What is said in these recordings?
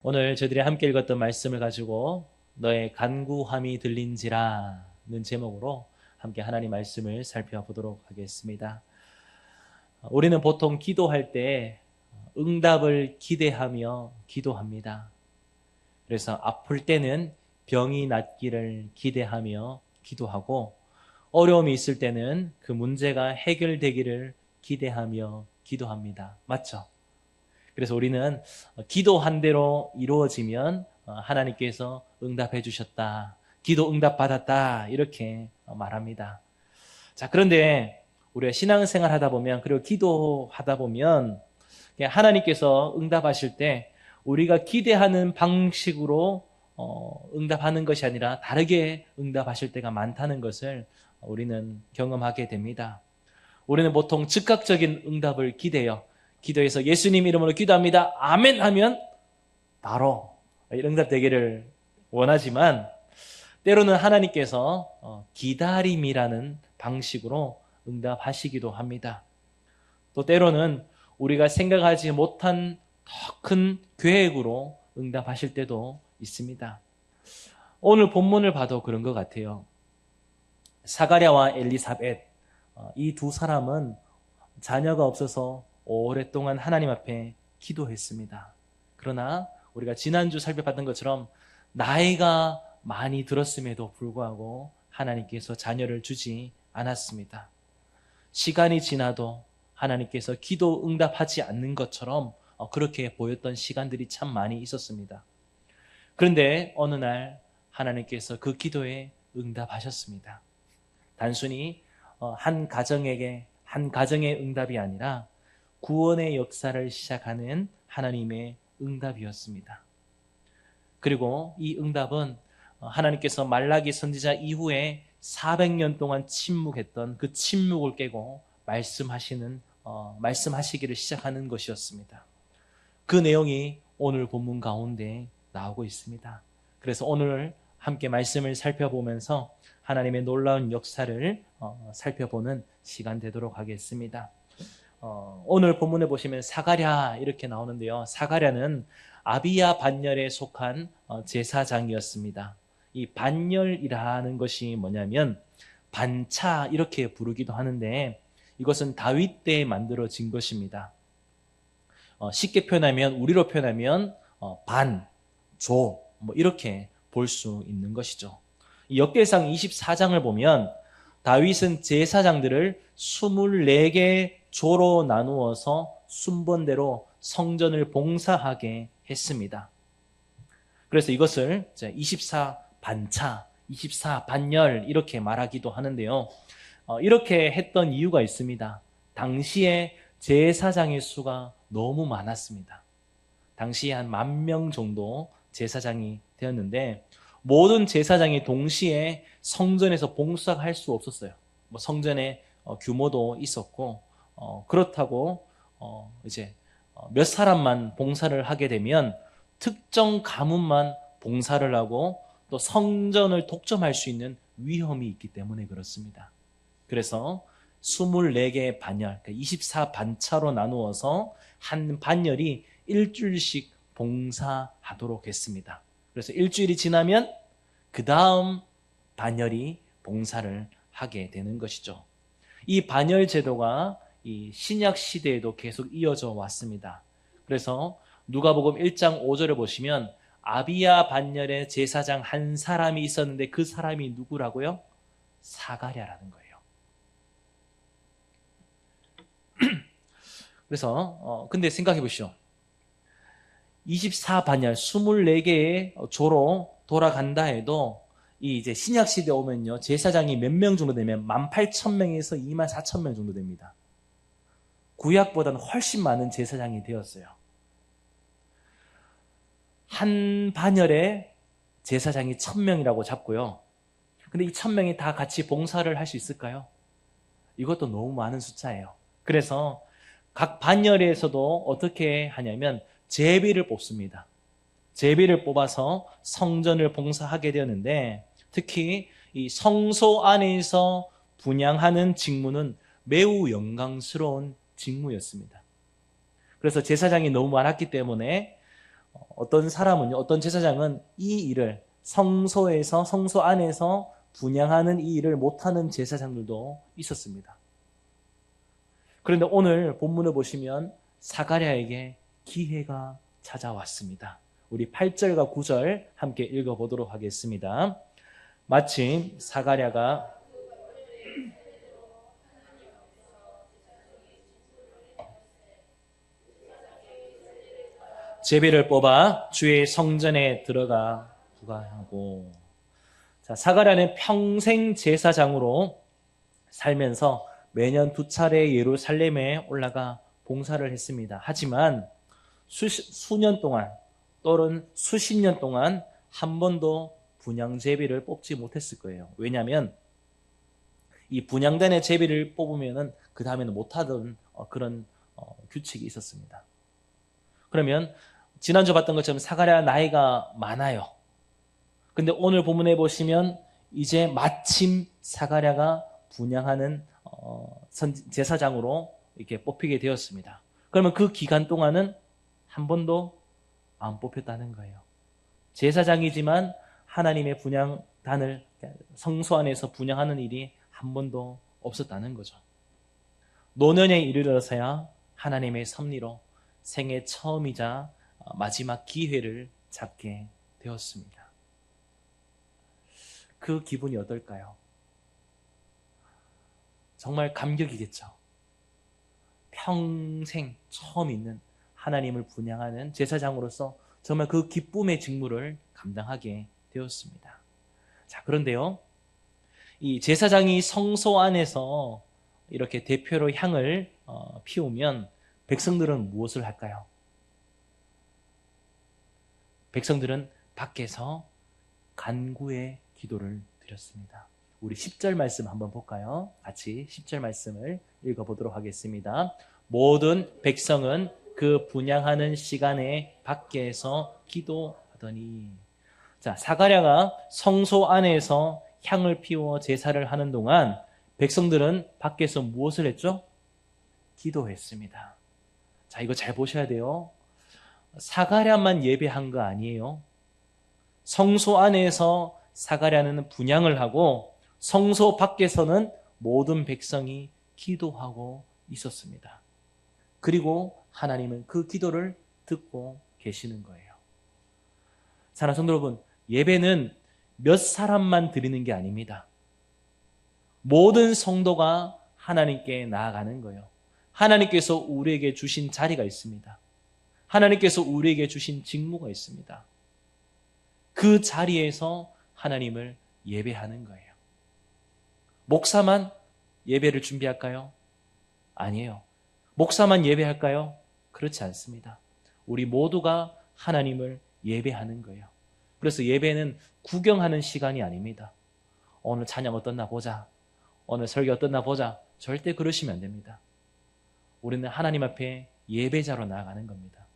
오늘 저희들이 함께 읽었던 말씀을 가지고 너의 간구함이 들린지라는 제목으로 함께 하나님 말씀을 살펴보도록 하겠습니다. 우리는 보통 기도할 때 응답을 기대하며 기도합니다. 그래서 아플 때는 병이 낫기를 기대하며 기도하고, 어려움이 있을 때는 그 문제가 해결되기를 기대하며 기도합니다. 맞죠? 그래서 우리는 기도한 대로 이루어지면 하나님께서 응답해 주셨다, 기도 응답 받았다, 이렇게 말합니다. 자, 그런데 우리가 신앙생활 하다 보면, 그리고 기도하다 보면 하나님께서 응답하실 때 우리가 기대하는 방식으로 응답하는 것이 아니라 다르게 응답하실 때가 많다는 것을 우리는 경험하게 됩니다. 우리는 보통 즉각적인 응답을 기대요. 기도해서 예수님 이름으로 기도합니다, 아멘 하면 바로 응답되기를 원하지만, 때로는 하나님께서 기다림이라는 방식으로 응답하시기도 합니다. 또 때로는 우리가 생각하지 못한 더 큰 계획으로 응답하실 때도 있습니다. 오늘 본문을 봐도 그런 것 같아요. 사가랴와 엘리사벳, 이 두 사람은 자녀가 없어서 오랫동안 하나님 앞에 기도했습니다. 그러나 우리가 지난주 살펴봤던 것처럼 나이가 많이 들었음에도 불구하고 하나님께서 자녀를 주지 않았습니다. 시간이 지나도 하나님께서 기도 응답하지 않는 것처럼 그렇게 보였던 시간들이 참 많이 있었습니다. 그런데 어느 날 하나님께서 그 기도에 응답하셨습니다. 단순히 한 가정의 응답이 아니라 구원의 역사를 시작하는 하나님의 응답이었습니다. 그리고 이 응답은 하나님께서 말라기 선지자 이후에 400년 동안 침묵했던 그 침묵을 깨고 말씀하시기를 시작하는 것이었습니다. 그 내용이 오늘 본문 가운데 나오고 있습니다. 그래서 오늘 함께 말씀을 살펴보면서 하나님의 놀라운 역사를 살펴보는 시간 되도록 하겠습니다. 오늘 본문에 보시면 사가랴 이렇게 나오는데요. 사가랴는 아비야 반열에 속한 제사장이었습니다. 이 반열이라는 것이 뭐냐면 반차 이렇게 부르기도 하는데, 이것은 다윗 때에 만들어진 것입니다. 쉽게 표현하면, 우리로 표현하면 반, 조 이렇게 볼 수 있는 것이죠. 이 역대상 24장을 보면 다윗은 제사장들을 24개 조로 나누어서 순번대로 성전을 봉사하게 했습니다. 그래서 이것을 24반차, 24반열 이렇게 말하기도 하는데요. 이렇게 했던 이유가 있습니다. 당시에 제사장의 수가 너무 많았습니다. 당시에 한 10,000명 정도 제사장이 되었는데, 모든 제사장이 동시에 성전에서 봉사할 수 없었어요. 성전의 규모도 있었고, 그렇다고 이제 몇 사람만 봉사를 하게 되면 특정 가문만 봉사를 하고 또 성전을 독점할 수 있는 위험이 있기 때문에 그렇습니다. 그래서 24개의 반열, 24반차로 나누어서 한 반열이 일주일씩 봉사하도록 했습니다. 그래서 일주일이 지나면 그 다음 반열이 봉사를 하게 되는 것이죠. 이 반열 제도가 이 신약 시대에도 계속 이어져 왔습니다. 그래서 누가복음 1장 5절을 보시면 아비야 반열의 제사장 한 사람이 있었는데 그 사람이 누구라고요? 사가랴라는 거예요. 그래서 근데 생각해 보시죠. 24반열, 24개의 조로 돌아간다 해도 이 이제 신약 시대에 오면요, 제사장이 몇 명 정도 되면 18,000명에서 24,000명 정도 됩니다. 구약보다는 훨씬 많은 제사장이 되었어요. 한 반열에 제사장이 1,000명이라고 잡고요. 근데 이 1,000명이 다 같이 봉사를 할 수 있을까요? 이것도 너무 많은 숫자예요. 그래서 각 반열에서도 어떻게 하냐면 제비를 뽑습니다. 제비를 뽑아서 성전을 봉사하게 되었는데, 특히 이 성소 안에서 분향하는 직무는 매우 영광스러운 직무였습니다. 그래서 제사장이 너무 많았기 때문에 어떤 사람은요, 어떤 제사장은 이 일을 성소 안에서 분향하는 이 일을 못하는 제사장들도 있었습니다. 그런데 오늘 본문을 보시면 사가랴에게 기회가 찾아왔습니다. 우리 8절과 9절 함께 읽어보도록 하겠습니다. 마침 사가랴가 제비를 뽑아 주의 성전에 들어가 부가하고. 자, 사가랴는 평생 제사장으로 살면서 매년 2차례 예루살렘에 올라가 봉사를 했습니다. 하지만 수년 동안 또는 수십 년 동안 한 번도 분향 제비를 뽑지 못했을 거예요. 왜냐하면 이 분향단의 제비를 뽑으면은 그 다음에는 못하던 그런 규칙이 있었습니다. 그러면 지난주 봤던 것처럼 사가랴 나이가 많아요. 근데 오늘 본문에 보시면 이제 마침 사가랴가 분향하는 제사장으로 이렇게 뽑히게 되었습니다. 그러면 그 기간 동안은 한 번도 안 뽑혔다는 거예요. 제사장이지만 하나님의 분향단을 성소 안에서 분향하는 일이 한 번도 없었다는 거죠. 노년에 이르러서야 하나님의 섭리로 생애 처음이자 마지막 기회를 잡게 되었습니다. 그 기분이 어떨까요? 정말 감격이겠죠. 평생 처음 있는 하나님을 분향하는 제사장으로서 정말 그 기쁨의 직무를 감당하게 되었습니다. 자, 그런데요, 이 제사장이 성소 안에서 이렇게 대표로 향을 피우면 백성들은 무엇을 할까요? 백성들은 밖에서 간구의 기도를 드렸습니다. 우리 10절 말씀 한번 볼까요? 같이 10절 말씀을 읽어보도록 하겠습니다. 모든 백성은 그 분향하는 시간에 밖에서 기도하더니. 자, 사가랴가 성소 안에서 향을 피워 제사를 하는 동안 백성들은 밖에서 무엇을 했죠? 기도했습니다. 자, 이거 잘 보셔야 돼요. 사가랴만 예배한 거 아니에요. 성소 안에서 사가랴는 분향을 하고 성소 밖에서는 모든 백성이 기도하고 있었습니다. 그리고 하나님은 그 기도를 듣고 계시는 거예요. 사랑하는 성도 여러분, 예배는 몇 사람만 드리는 게 아닙니다. 모든 성도가 하나님께 나아가는 거예요. 하나님께서 우리에게 주신 자리가 있습니다. 하나님께서 우리에게 주신 직무가 있습니다. 그 자리에서 하나님을 예배하는 거예요. 목사만 예배를 준비할까요? 아니에요. 목사만 예배할까요? 그렇지 않습니다. 우리 모두가 하나님을 예배하는 거예요. 그래서 예배는 구경하는 시간이 아닙니다. 오늘 찬양 어떻나 보자. 오늘 설교 어떻나 보자. 절대 그러시면 안 됩니다. 우리는 하나님 앞에 예배자로 나아가는 겁니다.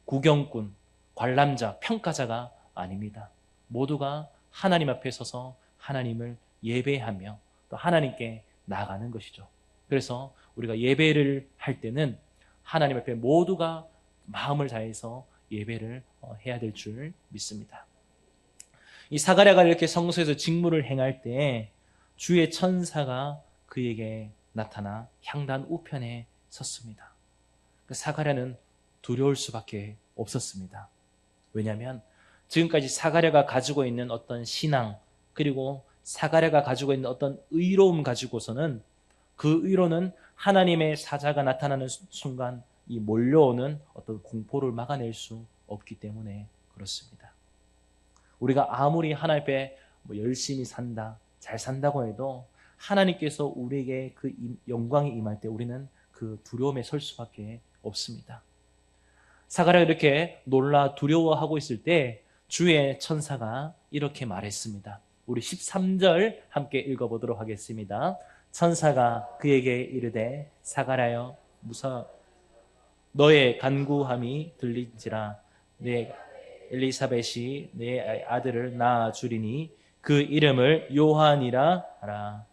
구경꾼, 관람자, 평가자가 아닙니다. 모두가 하나님 앞에 서서 하나님을 예배하며 또 하나님께 나아가는 것이죠. 그래서 우리가 예배를 할 때는 하나님 앞에 모두가 마음을 다해서 예배를 해야 될 줄 믿습니다. 이 사가랴가 이렇게 성소에서 직무를 행할 때 주의 천사가 그에게 나타나 향단 우편에 섰습니다. 사가랴는 두려울 수밖에 없었습니다. 왜냐하면 지금까지 사가랴가 가지고 있는 어떤 신앙, 그리고 사가랴가 가지고 있는 어떤 의로움 가지고서는 그 의로는 하나님의 사자가 나타나는 순간 이 몰려오는 어떤 공포를 막아낼 수 없기 때문에 그렇습니다. 우리가 아무리 하나님 앞에 열심히 산다, 잘 산다고 해도 하나님께서 우리에게 그 영광이 임할 때 우리는 그 두려움에 설 수밖에 없습니다. 사가랴가 이렇게 놀라 두려워하고 있을 때 주의 천사가 이렇게 말했습니다. 우리 13절 함께 읽어보도록 하겠습니다. 천사가 그에게 이르되 사가랴여 무서 너의 간구함이 들린지라 내 엘리사벳이 내 아들을 낳아 주리니 그 이름을 요한이라 하라.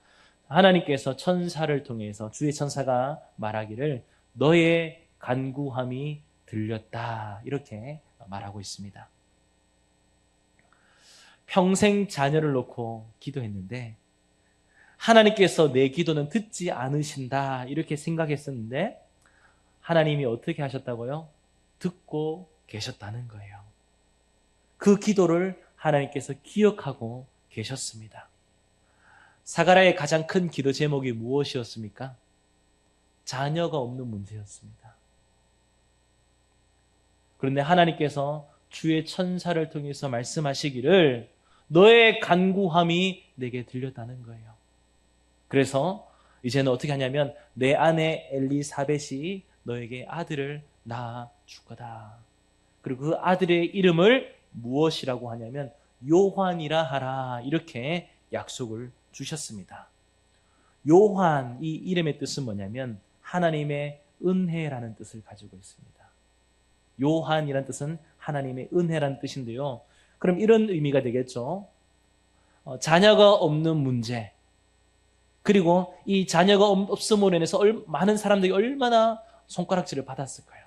하나님께서 천사를 통해서 주의 천사가 말하기를 너의 간구함이 들렸다 이렇게 말하고 있습니다. 평생 자녀를 놓고 기도했는데 하나님께서 내 기도는 듣지 않으신다 이렇게 생각했었는데 하나님이 어떻게 하셨다고요? 듣고 계셨다는 거예요. 그 기도를 하나님께서 기억하고 계셨습니다. 사가랴의 가장 큰 기도 제목이 무엇이었습니까? 자녀가 없는 문제였습니다. 그런데 하나님께서 주의 천사를 통해서 말씀하시기를 너의 간구함이 내게 들렸다는 거예요. 그래서 이제는 어떻게 하냐면 내 아내 엘리사벳이 너에게 아들을 낳아 줄 거다. 그리고 그 아들의 이름을 무엇이라고 하냐면 요한이라 하라 이렇게 약속을 주셨습니다. 요한 이 이름의 뜻은 뭐냐면 하나님의 은혜라는 뜻을 가지고 있습니다. 요한이라는 뜻은 하나님의 은혜라는 뜻인데요. 그럼 이런 의미가 되겠죠. 자녀가 없는 문제 그리고 이 자녀가 없음으로 인해서 많은 사람들이 얼마나 손가락질을 받았을까요?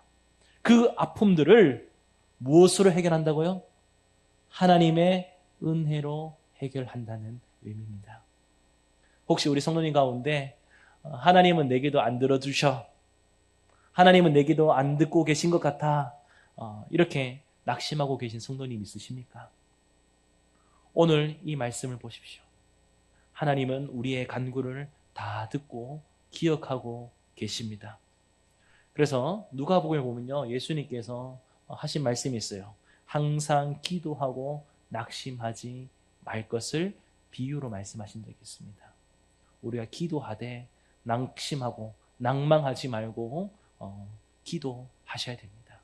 그 아픔들을 무엇으로 해결한다고요? 하나님의 은혜로 해결한다는 의미입니다. 혹시 우리 성도님 가운데 하나님은 내 기도 안 들어주셔, 하나님은 내 기도 안 듣고 계신 것 같아, 이렇게 낙심하고 계신 성도님 있으십니까? 오늘 이 말씀을 보십시오. 하나님은 우리의 간구를 다 듣고 기억하고 계십니다. 그래서 누가복음을 보면요, 예수님께서 하신 말씀이 있어요. 항상 기도하고 낙심하지 말 것을 비유로 말씀하신 적이 있습니다. 우리가 기도하되 낙심하고 낭망하지 말고 기도하셔야 됩니다.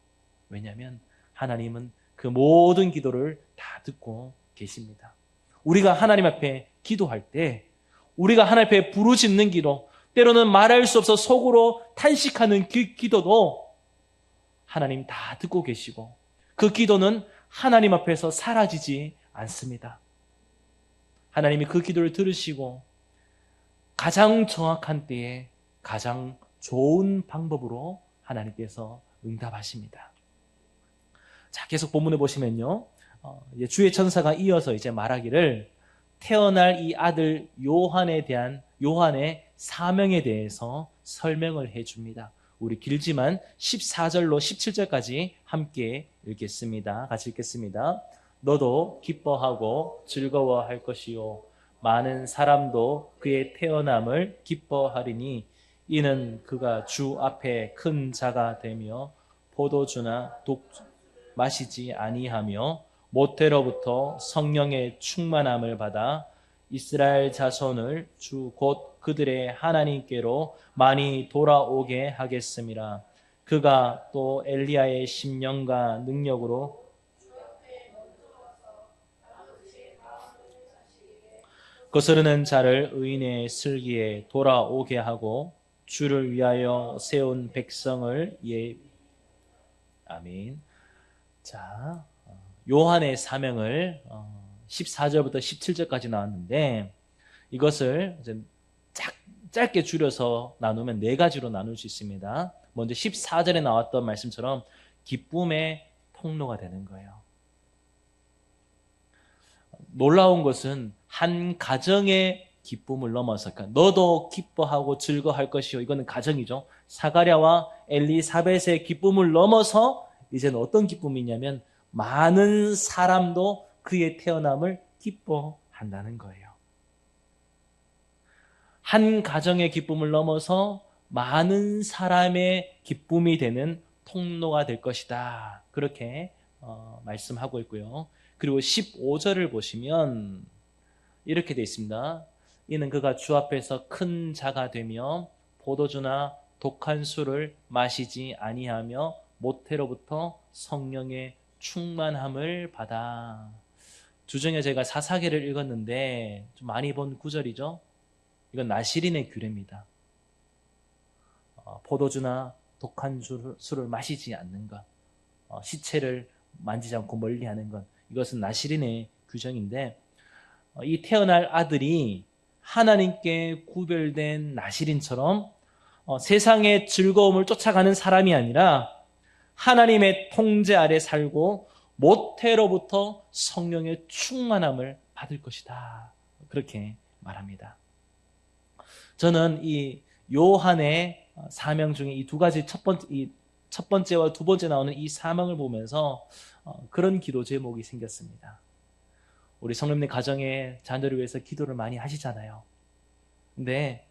왜냐하면 하나님은 그 모든 기도를 다 듣고 계십니다. 우리가 하나님 앞에 기도할 때 우리가 하나님 앞에 부르짖는 기도, 때로는 말할 수 없어 속으로 탄식하는 기도도 하나님 다 듣고 계시고 그 기도는 하나님 앞에서 사라지지 않습니다. 하나님이 그 기도를 들으시고 가장 정확한 때에 가장 좋은 방법으로 하나님께서 응답하십니다. 자, 계속 본문을 보시면요. 주의 천사가 이어서 이제 말하기를 태어날 이 아들 요한의 사명에 대해서 설명을 해줍니다. 우리 길지만 14절로 17절까지 함께 읽겠습니다. 같이 읽겠습니다. 너도 기뻐하고 즐거워할 것이요 많은 사람도 그의 태어남을 기뻐하리니 이는 그가 주 앞에 큰 자가 되며 포도주나 독 마시지 아니하며 모태로부터 성령의 충만함을 받아 이스라엘 자손을 주 곧 그들의 하나님께로 많이 돌아오게 하겠음이라. 그가 또 엘리야의 심령과 능력으로 거스르는 자를 의인의 슬기에 돌아오게 하고 주를 위하여 세운 백성을 아멘. 자, 요한의 사명을 14절부터 17절까지 나왔는데 이것을 이제 짧게 줄여서 나누면 네 가지로 나눌 수 있습니다. 먼저 14절에 나왔던 말씀처럼 기쁨의 통로가 되는 거예요. 놀라운 것은 한 가정의 기쁨을 넘어서, 그러니까 너도 기뻐하고 즐거워할 것이요. 이거는 가정이죠. 사가랴와 엘리사벳의 기쁨을 넘어서 이제는 어떤 기쁨이냐면 많은 사람도 그의 태어남을 기뻐한다는 거예요. 한 가정의 기쁨을 넘어서 많은 사람의 기쁨이 되는 통로가 될 것이다. 그렇게 말씀하고 있고요. 그리고 15절을 보시면 이렇게 되어 있습니다. 이는 그가 주 앞에서 큰 자가 되며 포도주나 독한 술을 마시지 아니하며 모태로부터 성령의 충만함을 받아. 주중에 제가 사사기를 읽었는데 좀 많이 본 구절이죠. 이건 나시린의 규례입니다. 포도주나 독한 술을 마시지 않는 것, 시체를 만지지 않고 멀리하는 것, 이것은 나시린의 규정인데 이 태어날 아들이 하나님께 구별된 나시린처럼 세상의 즐거움을 쫓아가는 사람이 아니라 하나님의 통제 아래 살고 모태로부터 성령의 충만함을 받을 것이다. 그렇게 말합니다. 저는 이 요한의 사명 중에 이 두 가지 첫 번째와 두 번째 나오는 이 사명을 보면서 그런 기도 제목이 생겼습니다. 우리 성령님 가정의 자녀를 위해서 기도를 많이 하시잖아요. 근데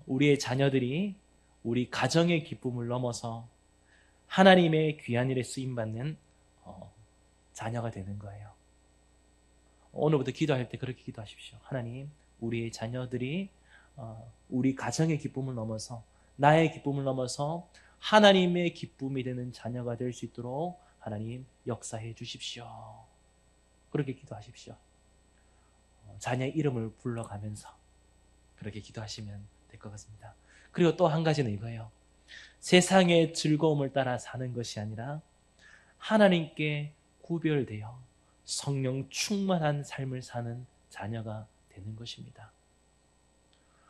우리의 자녀들이 우리 가정의 기쁨을 넘어서 하나님의 귀한 일에 쓰임받는 자녀가 되는 거예요. 오늘부터 기도할 때 그렇게 기도하십시오. 하나님, 우리의 자녀들이 우리 가정의 기쁨을 넘어서 나의 기쁨을 넘어서 하나님의 기쁨이 되는 자녀가 될 수 있도록 하나님 역사해 주십시오. 그렇게 기도하십시오. 자녀의 이름을 불러가면서 그렇게 기도하시면 될 것 같습니다. 그리고 또 한 가지는 이거예요. 세상의 즐거움을 따라 사는 것이 아니라 하나님께 구별되어 성령 충만한 삶을 사는 자녀가 되는 것입니다.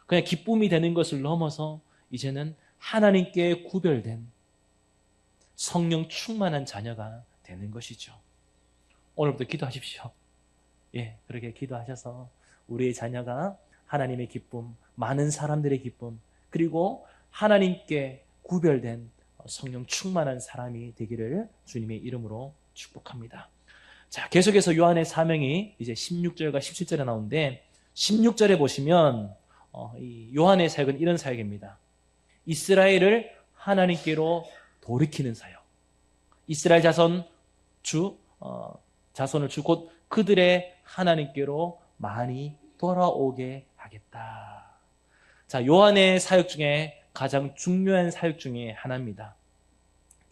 그냥 기쁨이 되는 것을 넘어서 이제는 하나님께 구별된 성령 충만한 자녀가 되는 것이죠. 오늘부터 기도하십시오. 예, 그렇게 기도하셔서 우리의 자녀가 하나님의 기쁨, 많은 사람들의 기쁨, 그리고 하나님께 구별된 성령 충만한 사람이 되기를 주님의 이름으로 축복합니다. 자, 계속해서 요한의 사명이 이제 16절과 17절에 나오는데 16절에 보시면 이 요한의 사역은 이런 사역입니다. 이스라엘을 하나님께로 돌이키는 사역. 이스라엘 자손을 주 곧 그들의 하나님께로 많이 돌아오게 하겠다. 자, 요한의 사역 중에 가장 중요한 사역 중에 하나입니다.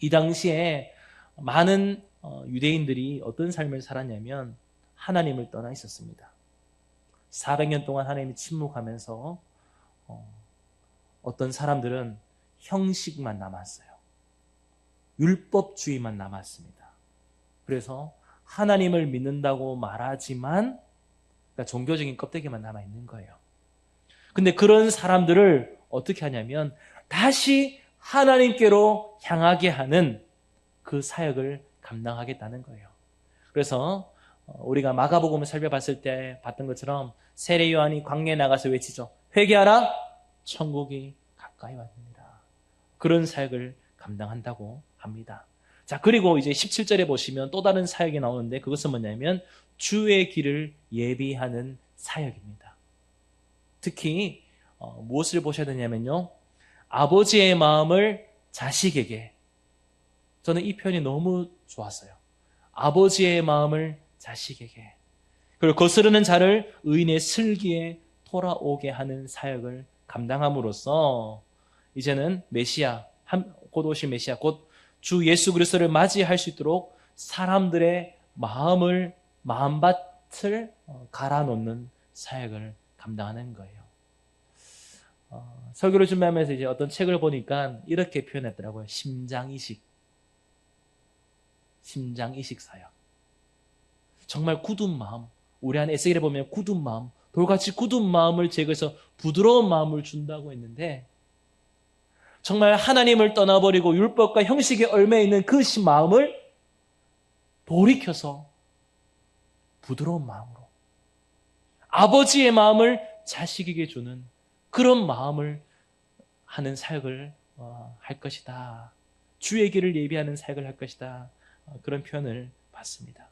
이 당시에 많은 유대인들이 어떤 삶을 살았냐면 하나님을 떠나 있었습니다. 400년 동안 하나님이 침묵하면서 어떤 사람들은 형식만 남았어요. 율법주의만 남았습니다. 그래서 하나님을 믿는다고 말하지만 그러니까 종교적인 껍데기만 남아있는 거예요. 근데 그런 사람들을 어떻게 하냐면 다시 하나님께로 향하게 하는 그 사역을 감당하겠다는 거예요. 그래서 우리가 마가복음을 살펴봤을 때 봤던 것처럼 세례 요한이 광야에 나가서 외치죠. 회개하라, 천국이 가까이 왔느니라. 그런 사역을 감당한다고 합니다. 자, 그리고 이제 17절에 보시면 또 다른 사역이 나오는데 그것은 뭐냐면 주의 길을 예비하는 사역입니다. 특히 무엇을 보셔야 되냐면요. 아버지의 마음을 자식에게. 저는 이 표현이 너무 좋았어요. 아버지의 마음을 자식에게. 그리고 거스르는 자를 의인의 슬기에 돌아오게 하는 사역을 감당함으로써 이제는 메시아, 곧 오실 메시아, 곧 주 예수 그리스도를 맞이할 수 있도록 사람들의 마음밭을 갈아놓는 사역을 감당하는 거예요. 설교를 준비하면서 이제 어떤 책을 보니까 이렇게 표현했더라고요. 심장이식 사역. 정말 굳은 마음, 우리 안에 에스겔에 보면 굳은 마음, 돌같이 굳은 마음을 제거해서 부드러운 마음을 준다고 했는데 정말 하나님을 떠나버리고 율법과 형식에 얽매여 있는 그 마음을 돌이켜서 부드러운 마음으로 아버지의 마음을 자식에게 주는 그런 마음을 하는 사역을 할 것이다. 주의 길을 예비하는 사역을 할 것이다. 그런 표현을 받습니다.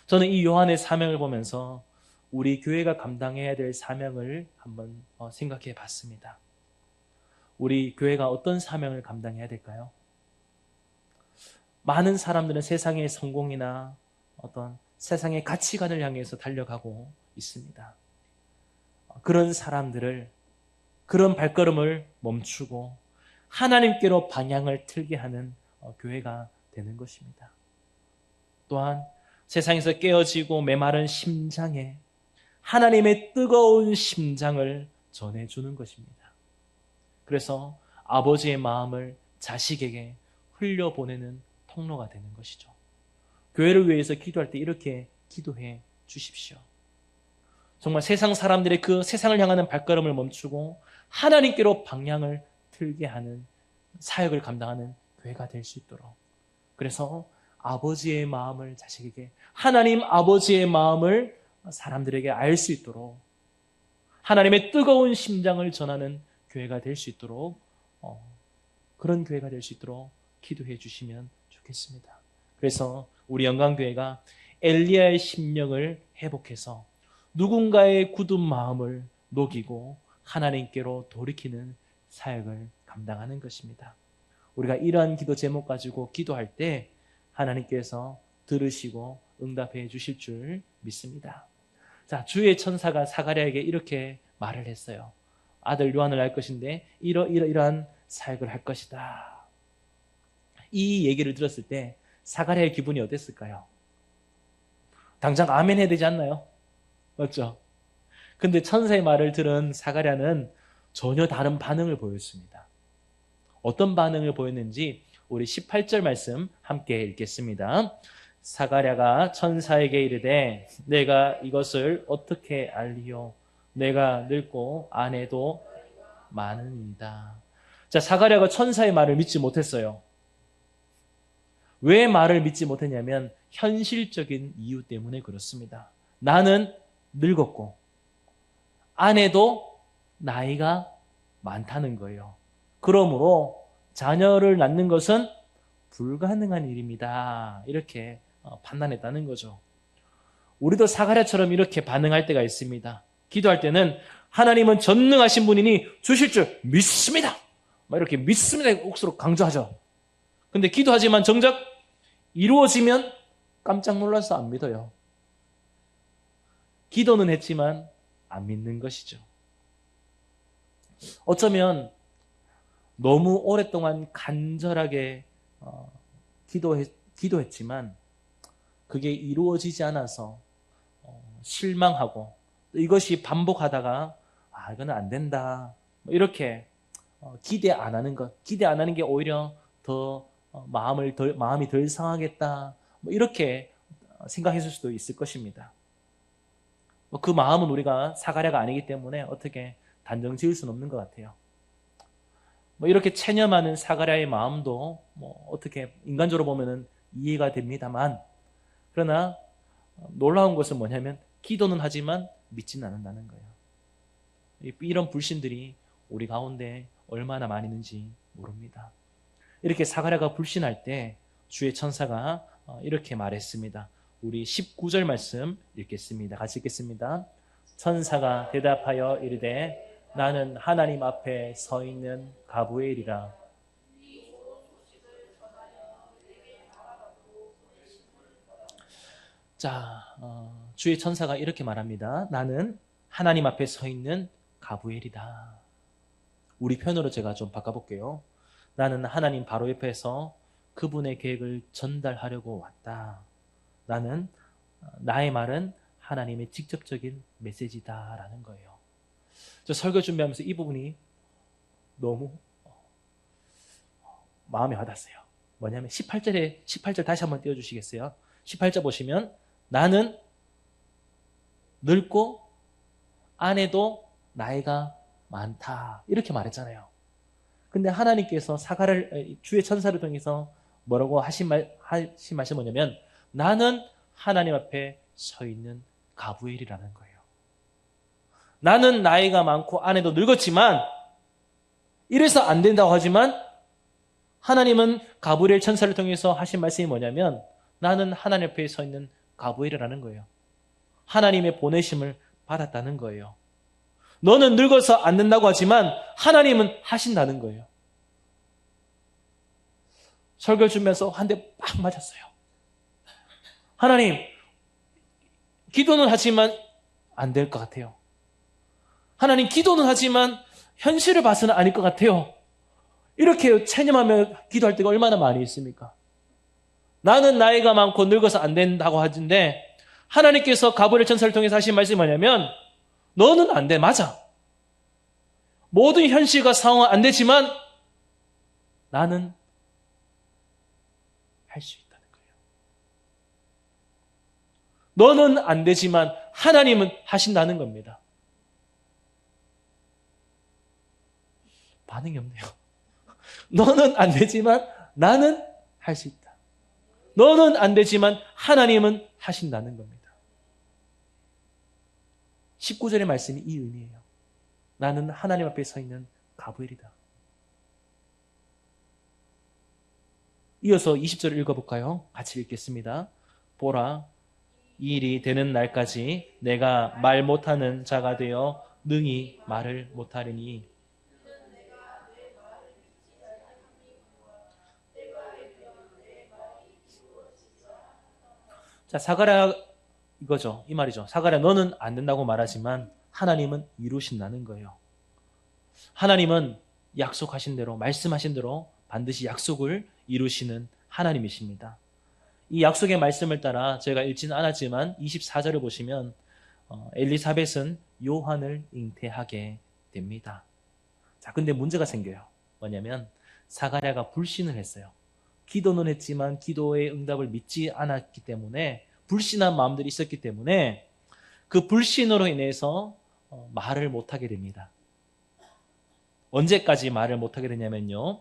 저는 이 요한의 사명을 보면서 우리 교회가 감당해야 될 사명을 한번 생각해 봤습니다. 우리 교회가 어떤 사명을 감당해야 될까요? 많은 사람들은 세상의 성공이나 어떤 세상의 가치관을 향해서 달려가고 있습니다. 그런 사람들을, 그런 발걸음을 멈추고 하나님께로 방향을 틀게 하는 교회가 되는 것입니다. 또한 세상에서 깨어지고 메마른 심장에 하나님의 뜨거운 심장을 전해주는 것입니다. 그래서 아버지의 마음을 자식에게 흘려보내는 통로가 되는 것이죠. 교회를 위해서 기도할 때 이렇게 기도해 주십시오. 정말 세상 사람들의 그 세상을 향하는 발걸음을 멈추고 하나님께로 방향을 틀게 하는 사역을 감당하는 교회가 될 수 있도록. 그래서 아버지의 마음을 자식에게, 하나님 아버지의 마음을 사람들에게 알 수 있도록, 하나님의 뜨거운 심장을 전하는 교회가 될 수 있도록, 그런 교회가 될 수 있도록 기도해 주시면 좋겠습니다. 그래서 우리 영광교회가 엘리야의 심령을 회복해서 누군가의 굳은 마음을 녹이고 하나님께로 돌이키는 사역을 감당하는 것입니다. 우리가 이러한 기도 제목 가지고 기도할 때 하나님께서 들으시고 응답해 주실 줄 믿습니다. 자, 주의 천사가 사가랴에게 이렇게 말을 했어요. 아들 요한을 낳을 것인데 이러한 사역을 할 것이다. 이 얘기를 들었을 때 사가랴의 기분이 어땠을까요? 당장 아멘 해야 되지 않나요? 맞죠? 근데 천사의 말을 들은 사가랴는 전혀 다른 반응을 보였습니다. 어떤 반응을 보였는지 우리 18절 말씀 함께 읽겠습니다. 사가랴가 천사에게 이르되 내가 이것을 어떻게 알리요? 내가 늙고 아내도 많으니이다. 자, 사가랴가 천사의 말을 믿지 못했어요. 왜 말을 믿지 못했냐면 현실적인 이유 때문에 그렇습니다. 나는 늙었고 아내도 나이가 많다는 거예요. 그러므로 자녀를 낳는 것은 불가능한 일입니다. 이렇게 판단했다는 거죠. 우리도 사가랴처럼 이렇게 반응할 때가 있습니다. 기도할 때는 하나님은 전능하신 분이니 주실 줄 믿습니다. 이렇게 믿습니다. 옥수로 강조하죠. 근데 기도하지만 정작 이루어지면 깜짝 놀라서 안 믿어요. 기도는 했지만 안 믿는 것이죠. 어쩌면 너무 오랫동안 간절하게 기도했지만 그게 이루어지지 않아서 실망하고 이것이 반복하다가 이거는 안 된다. 이렇게 기대 안 하는 것, 기대 안 하는 게 오히려 더 마음이 덜 상하겠다. 이렇게 생각했을 수도 있을 것입니다. 그 마음은 우리가 사가랴가 아니기 때문에 어떻게 단정 지을 수는 없는 것 같아요. 이렇게 체념하는 사가랴의 마음도 어떻게 인간적으로 보면은 이해가 됩니다만, 그러나 놀라운 것은 뭐냐면 기도는 하지만 믿지는 않는다는 거예요. 이런 불신들이 우리 가운데 얼마나 많이 있는지 모릅니다. 이렇게 사가랴가 불신할 때 주의 천사가 이렇게 말했습니다. 우리 19절 말씀 읽겠습니다. 같이 읽겠습니다. 천사가 대답하여 이르되 나는 하나님 앞에 서 있는 가브리엘이라. 자, 주의 천사가 이렇게 말합니다. 나는 하나님 앞에 서 있는 가브리엘이다. 우리 편으로 제가 좀 바꿔볼게요. 나는 하나님 바로 옆에서 그분의 계획을 전달하려고 왔다. 나의 말은 하나님의 직접적인 메시지다라는 거예요. 저 설교 준비하면서 이 부분이 너무 마음에 와닿았어요. 뭐냐면 18절 다시 한번 띄워주시겠어요? 18절 보시면 나는 늙고 아내도 나이가 많다. 이렇게 말했잖아요. 근데 하나님께서 주의 천사를 통해서 뭐라고 하신 말씀이 뭐냐면 나는 하나님 앞에 서 있는 가브리엘이라는 거예요. 나는 나이가 많고 아내도 늙었지만 이래서 안 된다고 하지만 하나님은 가브리엘 천사를 통해서 하신 말씀이 뭐냐면 나는 하나님 앞에 서 있는 가브리엘이라는 거예요. 하나님의 보내심을 받았다는 거예요. 너는 늙어서 안 된다고 하지만 하나님은 하신다는 거예요. 설교 주면서 한 대 빡 맞았어요. 하나님, 기도는 하지만 안 될 것 같아요. 하나님, 기도는 하지만 현실을 봐서는 아닐 것 같아요. 이렇게 체념하며 기도할 때가 얼마나 많이 있습니까? 나는 나이가 많고 늙어서 안 된다고 하는데 하나님께서 가브리엘 천사를 통해서 하신 말씀이 뭐냐면 너는 안 돼. 맞아. 모든 현실과 상황은 안 되지만 나는 할 수 있다는 거예요. 너는 안 되지만 하나님은 하신다는 겁니다. 반응이 없네요. 너는 안 되지만 나는 할 수 있다. 너는 안 되지만 하나님은 하신다는 겁니다. 19절의 말씀이 이 의미예요. 나는 하나님 앞에 서 있는 가브엘이다. 이어서 20절을 읽어볼까요? 같이 읽겠습니다. 보라, 이 일이 되는 날까지 내가 말 못하는 자가 되어 능히 말을 못하리니. 자, 사가랴 이거죠. 이 말이죠. 사가랴 너는 안 된다고 말하지만 하나님은 이루신다는 거예요. 하나님은 약속하신 대로, 말씀하신 대로 반드시 약속을 이루시는 하나님이십니다. 이 약속의 말씀을 따라 제가 읽지는 않았지만 24절을 보시면 엘리사벳은 요한을 잉태하게 됩니다. 자, 근데 문제가 생겨요. 뭐냐면 사가랴가 불신을 했어요. 기도는 했지만 기도의 응답을 믿지 않았기 때문에, 불신한 마음들이 있었기 때문에 그 불신으로 인해서 말을 못하게 됩니다. 언제까지 말을 못하게 되냐면요,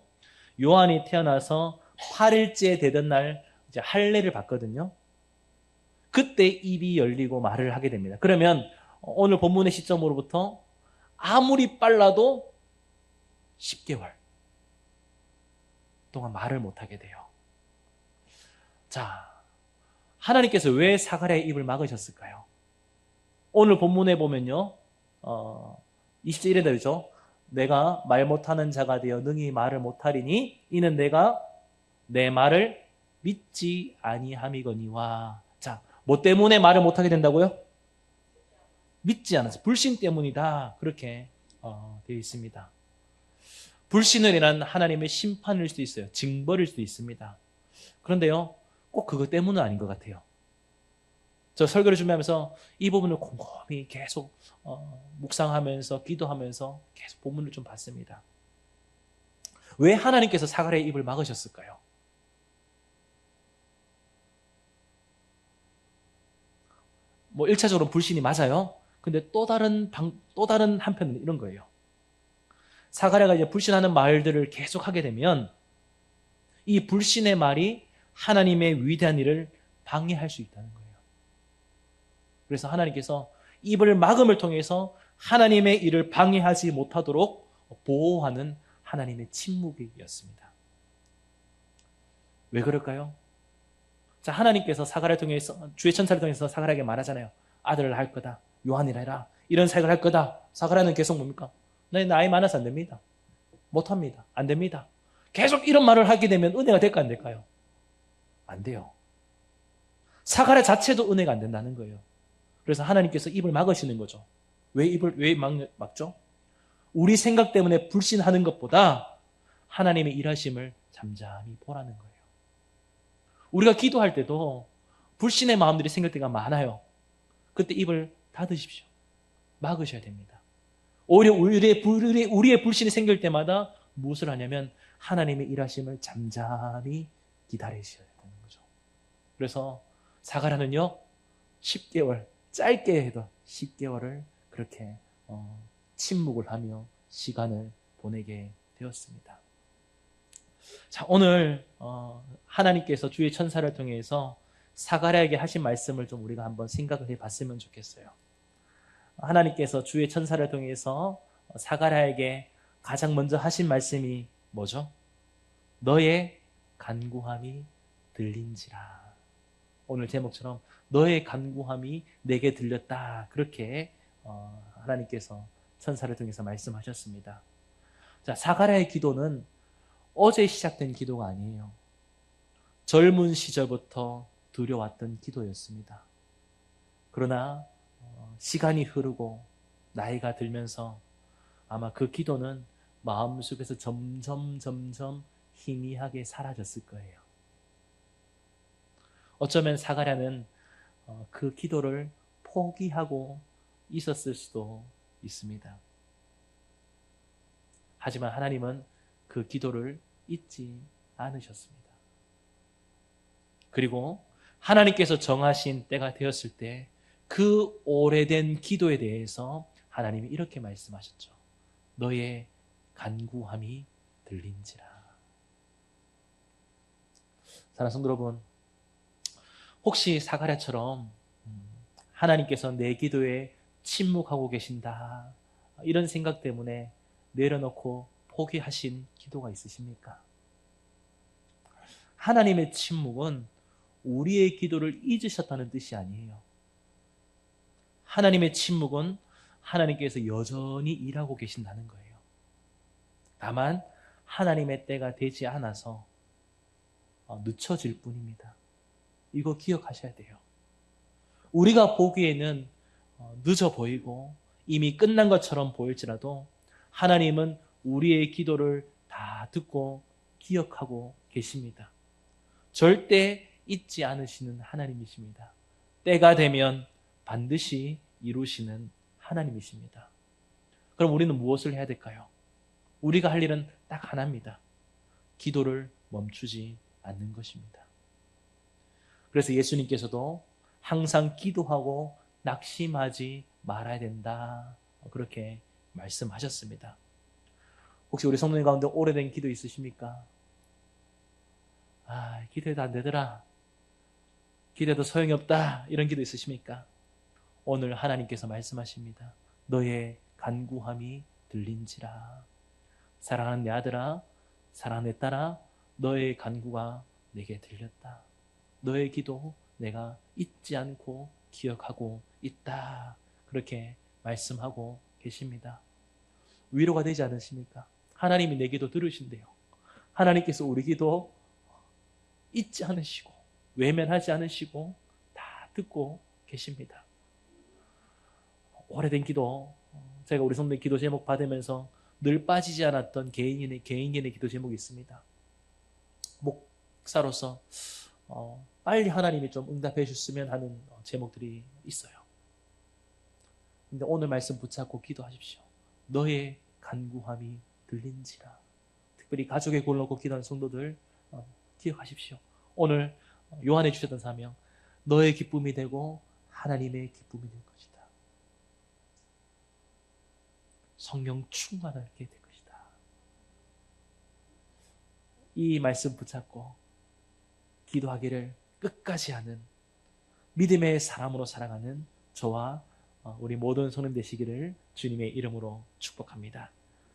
요한이 태어나서 8일째 되던 날 이제 할례를 받거든요. 그때 입이 열리고 말을 하게 됩니다. 그러면 오늘 본문의 시점으로부터 아무리 빨라도 10개월 동안 말을 못하게 돼요. 자, 하나님께서 왜 사가랴의 입을 막으셨을까요? 오늘 본문에 보면요, 20절 1절이죠. 내가 말 못하는 자가 되어 능히 말을 못하리니 이는 내가 내 말을 믿지 아니함이거니와. 자, 뭐 때문에 말을 못하게 된다고요? 믿지 않아서, 불신 때문이다. 그렇게 되어 있습니다. 불신을 인한 하나님의 심판일 수도 있어요. 징벌일 수도 있습니다. 그런데요, 꼭 그것 때문은 아닌 것 같아요. 저 설교를 준비하면서 이 부분을 곰곰이 계속 묵상하면서 기도하면서 계속 본문을 좀 봤습니다. 왜 하나님께서 사가랴의 입을 막으셨을까요? 뭐 1차적으로 불신이 맞아요. 근데 또 다른 한편은 이런 거예요. 사가랴가 이제 불신하는 말들을 계속 하게 되면 이 불신의 말이 하나님의 위대한 일을 방해할 수 있다는 거예요. 그래서 하나님께서 입을 막음을 통해서 하나님의 일을 방해하지 못하도록 보호하는 하나님의 침묵이었습니다. 왜 그럴까요? 자, 하나님께서 사가랴를 통해서, 주의 천사를 통해서 사가랴에게 말하잖아요. 아들을 할 거다. 요한이라 해라. 이런 사역을 할 거다. 사가랴는 계속 뭡니까? 나이 많아서 안 됩니다. 못합니다. 안 됩니다. 계속 이런 말을 하게 되면 은혜가 될까 안 될까요? 안 돼요. 사가랴 자체도 은혜가 안 된다는 거예요. 그래서 하나님께서 입을 막으시는 거죠. 왜 막죠? 우리 생각 때문에 불신하는 것보다 하나님의 일하심을 잠잠히 보라는 거예요. 우리가 기도할 때도 불신의 마음들이 생길 때가 많아요. 그때 입을 닫으십시오. 막으셔야 됩니다. 오히려 우리의 불신이 생길 때마다 무엇을 하냐면 하나님의 일하심을 잠잠히 기다리셔야 되는 거죠. 그래서 사가랴는요, 10개월, 짧게 해도 10개월을 그렇게 침묵을 하며 시간을 보내게 되었습니다. 자, 오늘 하나님께서 주의 천사를 통해서 사가랴에게 하신 말씀을 좀 우리가 한번 생각을 해봤으면 좋겠어요. 하나님께서 주의 천사를 통해서 사가랴에게 가장 먼저 하신 말씀이 뭐죠? 너의 간구함이 들린지라. 오늘 제목처럼 너의 간구함이 내게 들렸다. 그렇게 하나님께서 천사를 통해서 말씀하셨습니다. 자, 사가랴의 기도는 어제 시작된 기도가 아니에요. 젊은 시절부터 드려왔던 기도였습니다. 그러나 시간이 흐르고 나이가 들면서 아마 그 기도는 마음속에서 점점 희미하게 사라졌을 거예요. 어쩌면 사가랴는 그 기도를 포기하고 있었을 수도 있습니다. 하지만 하나님은 그 기도를 잊지 않으셨습니다. 그리고 하나님께서 정하신 때가 되었을 때 그 오래된 기도에 대해서 하나님이 이렇게 말씀하셨죠. 너의 간구함이 들린지라. 사랑하는 성도 여러분, 혹시 사가랴처럼 하나님께서 내 기도에 침묵하고 계신다, 이런 생각 때문에 내려놓고 포기하신 기도가 있으십니까? 하나님의 침묵은 우리의 기도를 잊으셨다는 뜻이 아니에요. 하나님의 침묵은 하나님께서 여전히 일하고 계신다는 거예요. 다만 하나님의 때가 되지 않아서 늦춰질 뿐입니다. 이거 기억하셔야 돼요. 우리가 보기에는 늦어 보이고 이미 끝난 것처럼 보일지라도 하나님은 우리의 기도를 다 듣고 기억하고 계십니다. 절대 잊지 않으시는 하나님이십니다. 때가 되면 반드시 이루시는 하나님이십니다. 그럼 우리는 무엇을 해야 될까요? 우리가 할 일은 딱 하나입니다. 기도를 멈추지 않는 것입니다. 그래서 예수님께서도 항상 기도하고 낙심하지 말아야 된다, 그렇게 말씀하셨습니다. 혹시 우리 성도님 가운데 오래된 기도 있으십니까? 기도해도 안 되더라, 기도해도 소용이 없다, 이런 기도 있으십니까? 오늘 하나님께서 말씀하십니다. 너의 간구함이 들린지라. 사랑하는 내 아들아, 사랑하는 내 딸아, 너의 간구가 내게 들렸다. 너의 기도 내가 잊지 않고 기억하고 있다, 그렇게 말씀하고 계십니다. 위로가 되지 않으십니까? 하나님이 내 기도 들으신대요. 하나님께서 우리 기도 잊지 않으시고 외면하지 않으시고 다 듣고 계십니다. 오래된 기도, 제가 우리 성도님 기도 제목 받으면서 늘 빠지지 않았던 개인의 기도 제목이 있습니다. 목사로서 빨리 하나님이 좀 응답해 주셨으면 하는 제목들이 있어요. 근데 오늘 말씀 붙잡고 기도하십시오. 너의 간구함이 들린지라. 특별히 가족의 골 놓고 기도하는 성도들 기억하십시오. 오늘 요한에 주셨던 사명, 너의 기쁨이 되고 하나님의 기쁨이 될 것이다. 성령 충만하게 될 것이다. 이 말씀 붙잡고 기도하기를 끝까지 하는 믿음의 사람으로 살아가는 저와 우리 모든 성도님 되시기를 주님의 이름으로 축복합니다.